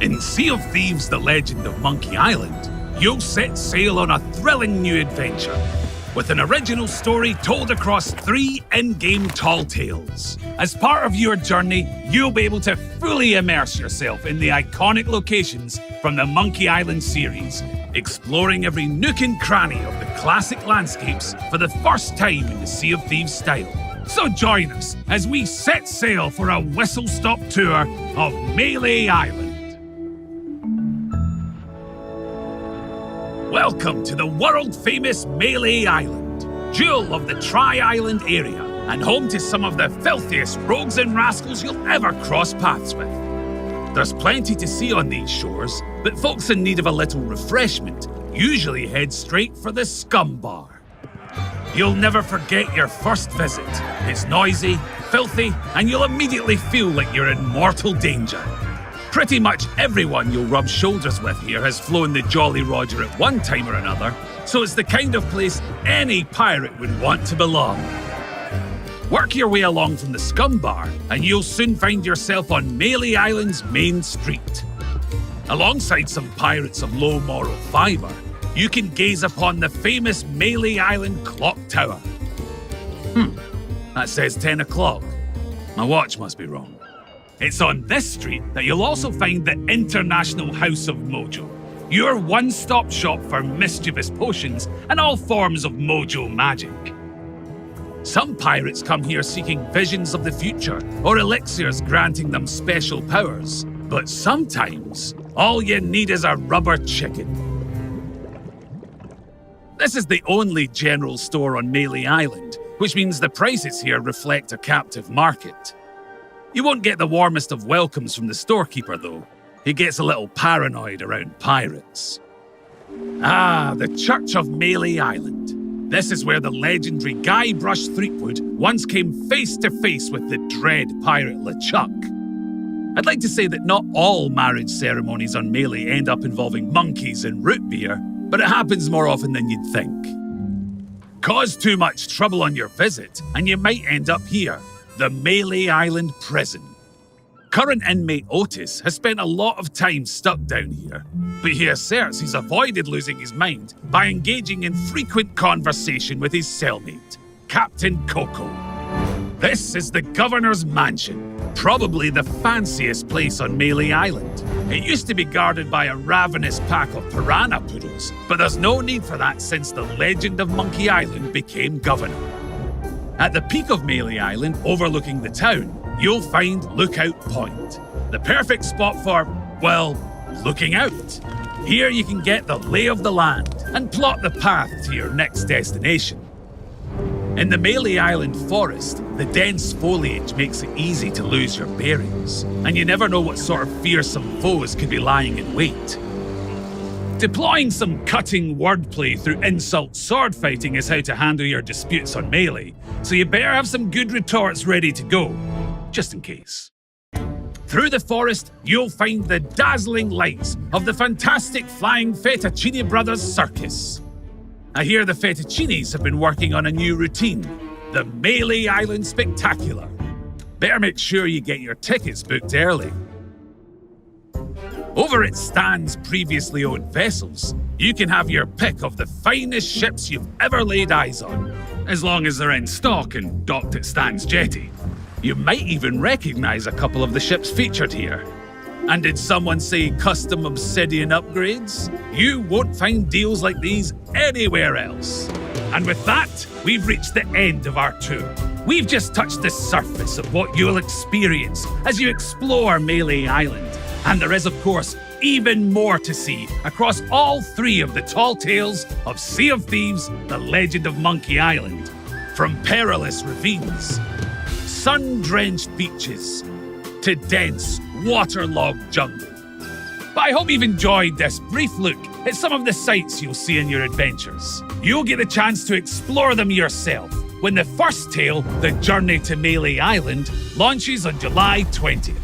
In Sea of Thieves, The Legend of Monkey Island, you'll set sail on a thrilling new adventure with an original story told across 3 in-game tall tales. As part of your journey, you'll be able to fully immerse yourself in the iconic locations from the Monkey Island series, exploring every nook and cranny of the classic landscapes for the first time in the Sea of Thieves style. So join us as we set sail for a whistle-stop tour of Mêlée Island. Welcome to the world-famous Mêlée Island, jewel of the Tri-Island area, and home to some of the filthiest rogues and rascals you'll ever cross paths with. There's plenty to see on these shores, but folks in need of a little refreshment usually head straight for the Scumm Bar. You'll never forget your first visit. It's noisy, filthy, and you'll immediately feel like you're in mortal danger. Pretty much everyone you'll rub shoulders with here has flown the Jolly Roger at one time or another, so it's the kind of place any pirate would want to belong. Work your way along from the Scumm Bar, and you'll soon find yourself on Mêlée Island's main street. Alongside some pirates of low moral fibre, you can gaze upon the famous Mêlée Island clock tower. That says 10 o'clock. My watch must be wrong. It's on this street that you'll also find the International House of Mojo, your one-stop shop for mischievous potions and all forms of mojo magic. Some pirates come here seeking visions of the future or elixirs granting them special powers, but sometimes all you need is a rubber chicken. This is the only general store on Mêlée Island, which means the prices here reflect a captive market. You won't get the warmest of welcomes from the storekeeper, though. He gets a little paranoid around pirates. The Church of Mêlée Island. This is where the legendary Guybrush Threepwood once came face to face with the dread pirate LeChuck. I'd like to say that not all marriage ceremonies on Mêlée end up involving monkeys and root beer, but it happens more often than you'd think. Cause too much trouble on your visit, and you might end up here. The Mêlée Island Prison. Current inmate Otis has spent a lot of time stuck down here, but he asserts he's avoided losing his mind by engaging in frequent conversation with his cellmate, Captain Coco. This is the Governor's Mansion, probably the fanciest place on Mêlée Island. It used to be guarded by a ravenous pack of piranha poodles, but there's no need for that since the Legend of Monkey Island became governor. At the peak of Mêlée Island, overlooking the town, you'll find Lookout Point. The perfect spot for, well, looking out. Here you can get the lay of the land and plot the path to your next destination. In the Mêlée Island forest, the dense foliage makes it easy to lose your bearings, and you never know what sort of fearsome foes could be lying in wait. Deploying some cutting wordplay through insult sword fighting is how to handle your disputes on Mêlée, so you better have some good retorts ready to go, just in case. Through the forest, you'll find the dazzling lights of the fantastic Flying Fettuccine Brothers Circus. I hear the Fettuccines have been working on a new routine, the Mêlée Island Spectacular. Better make sure you get your tickets booked early. Over at Stan's previously owned vessels, you can have your pick of the finest ships you've ever laid eyes on, as long as they're in stock and docked at Stan's jetty. You might even recognise a couple of the ships featured here. And did someone say custom obsidian upgrades? You won't find deals like these anywhere else. And with that, we've reached the end of our tour. We've just touched the surface of what you'll experience as you explore Mêlée Island. And there is, of course, even more to see across all 3 of the tall tales of Sea of Thieves, The Legend of Monkey Island. From perilous ravines, sun-drenched beaches, to dense, waterlogged jungle. But I hope you've enjoyed this brief look at some of the sights you'll see in your adventures. You'll get a chance to explore them yourself when the first tale, The Journey to Mêlée Island, launches on July 20th.